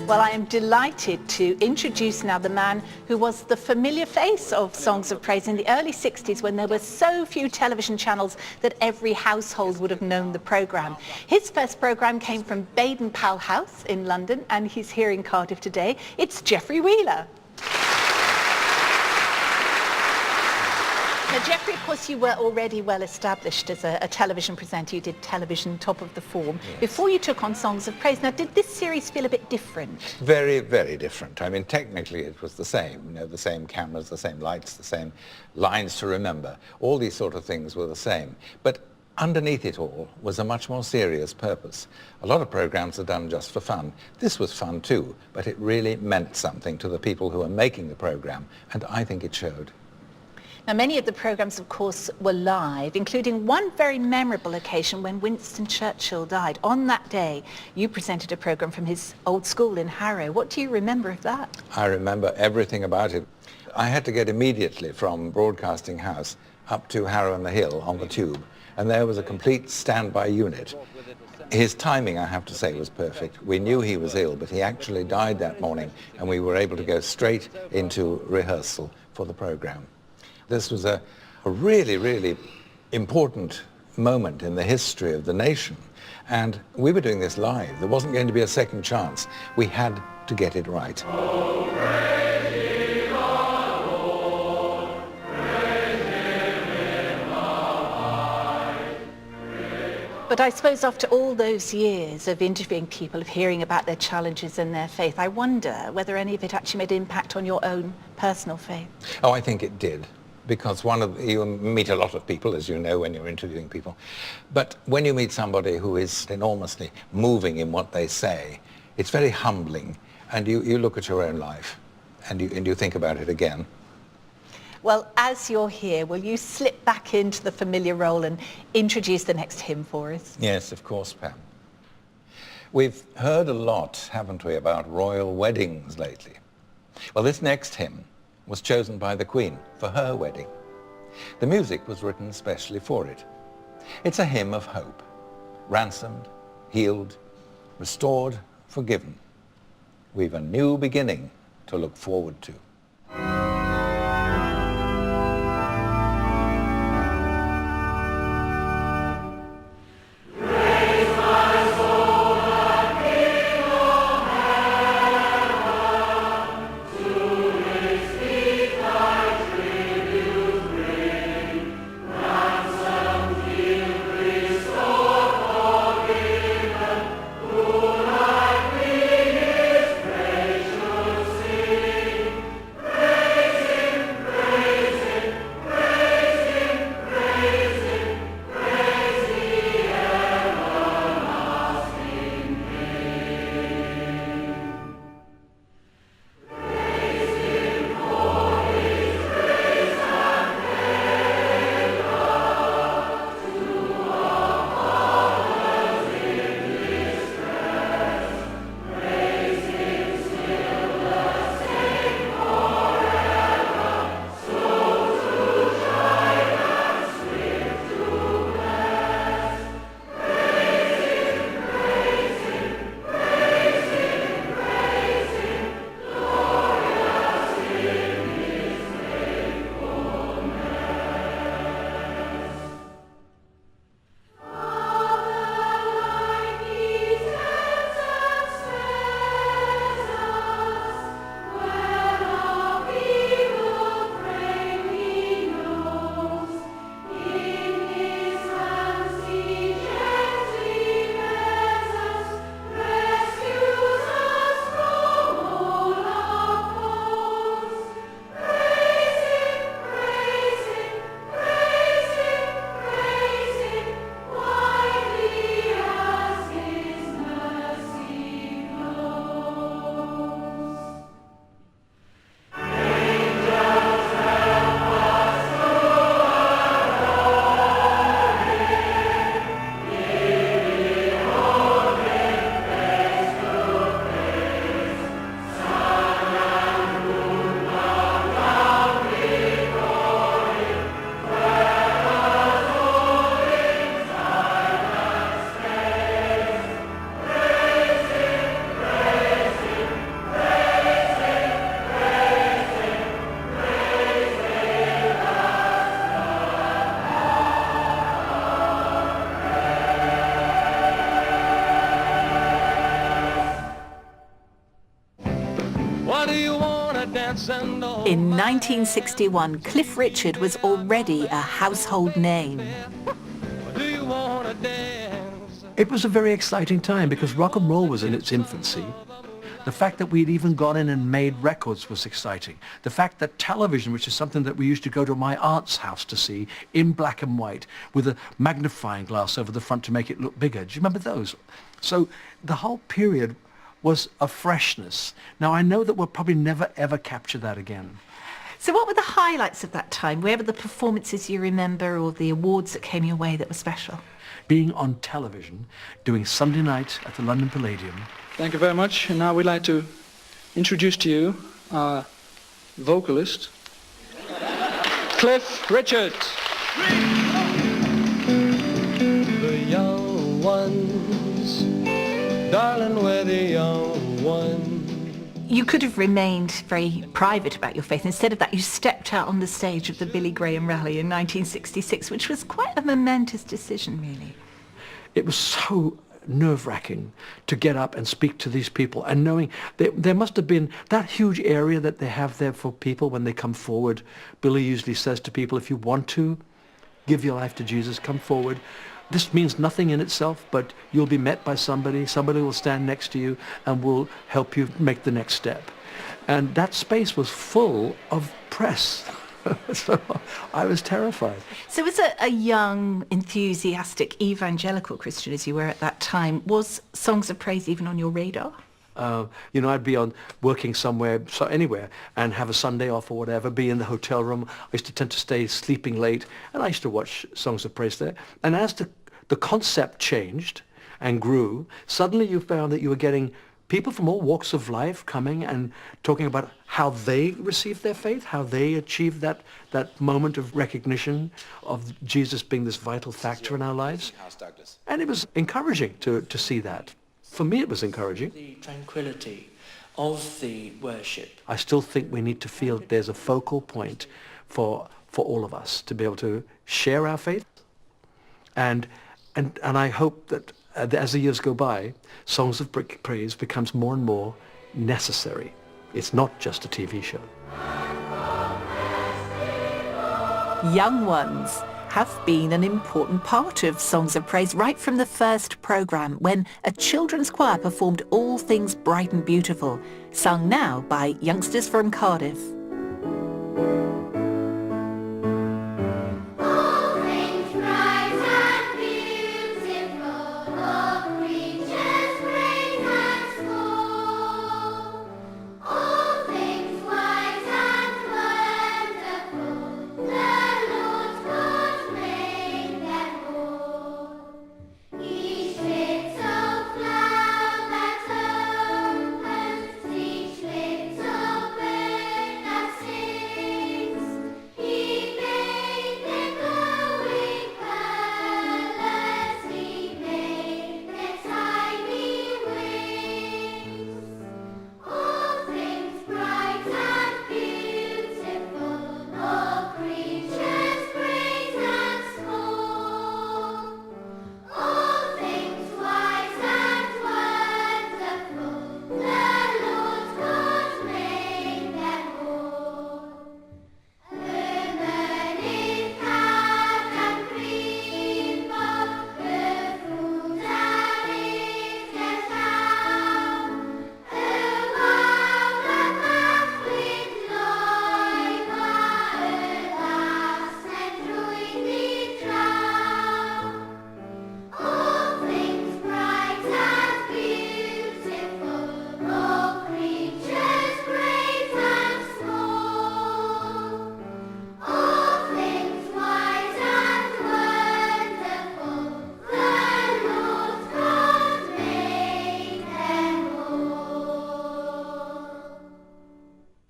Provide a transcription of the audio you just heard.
Well, I am delighted to introduce now the man who was the familiar face of Songs of Praise in the early 60s when there were so few television channels that every household would have known the programme. His first programme came from Baden-Powell House in London, and he's here in Cardiff today. It's Geoffrey Wheeler. Now, Geoffrey, of course, you were already well established as a television presenter. You did television top of the form before you took on Songs of Praise. Now, did this series feel a bit different? Very, very different. I mean, technically it was the same. You know, the same cameras, the same lights, the same lines to remember. All these sort of things were the same. But underneath it all was a much more serious purpose. A lot of programs are done just for fun. This was fun too, but it really meant something to the people who were making the program, and I think it showed. Now, many of the programmes, of course, were live, including one very memorable occasion when Winston Churchill died. On that day, you presented a programme from his old school in Harrow. What do you remember of that? I remember everything about it. I had to get immediately from Broadcasting House up to Harrow and the Hill on the tube, and there was a complete standby unit. His timing, I have to say, was perfect. We knew he was ill, but he actually died that morning, and we were able to go straight into rehearsal for the programme. This was a really, really important moment in the history of the nation. And we were doing this live. There wasn't going to be a second chance. We had to get it right. But I suppose after all those years of interviewing people, of hearing about their challenges and their faith, I wonder whether any of it actually made an impact on your own personal faith. Oh, I think it did. Because you meet a lot of people, as you know, when you're interviewing people. But when you meet somebody who is enormously moving in what they say, it's very humbling. And you look at your own life and you think about it again. Well, as you're here, will you slip back into the familiar role and introduce the next hymn for us? Yes, of course, Pam. We've heard a lot, haven't we, about royal weddings lately. Well, this next hymn was chosen by the Queen for her wedding. The music was written specially for it. It's a hymn of hope. Ransomed, healed, restored, forgiven. We've a new beginning to look forward to. In 1961, Cliff Richard was already a household name. It was a very exciting time because rock and roll was in its infancy. The fact that we'd even gone in and made records was exciting. The fact that television, which is something that we used to go to my aunt's house to see, in black and white, with a magnifying glass over the front to make it look bigger. Do you remember those? So the whole period was a freshness. Now, I know that we'll probably never, ever capture that again. So what were the highlights of that time? Where were the performances you remember or the awards that came your way that were special? Being on television, doing Sunday night at the London Palladium. Thank you very much. And now we'd like to introduce to you our vocalist, Cliff Richard. The young ones, darling, we're the young ones. You could have remained very private about your faith. Instead of that, you stepped out on the stage of the Billy Graham rally in 1966, which was quite a momentous decision, really. It was so nerve-wracking to get up and speak to these people, and knowing there must have been that huge area that they have there for people when they come forward. Billy usually says to people, if you want to give your life to Jesus, come forward. This means nothing in itself, but you'll be met by somebody will stand next to you and will help you make the next step. And that space was full of press. So I was terrified. So as a young, enthusiastic, evangelical Christian, as you were at that time, was Songs of Praise even on your radar? I'd be working somewhere, anywhere, and have a Sunday off or whatever, be in the hotel room. I used to tend to stay sleeping late, and I used to watch Songs of Praise there. And as the concept changed and grew, suddenly you found that you were getting people from all walks of life coming and talking about how they received their faith, how they achieved that moment of recognition of Jesus being this vital factor in our lives. And it was encouraging to see that. For me, it was encouraging. The tranquility of the worship. I still think we need to feel there's a focal point for all of us to be able to share our faith. And I hope that as the years go by, Songs of Praise becomes more and more necessary. It's not just a TV show. Young ones have been an important part of Songs of Praise right from the first programme, when a children's choir performed All Things Bright and Beautiful, sung now by youngsters from Cardiff.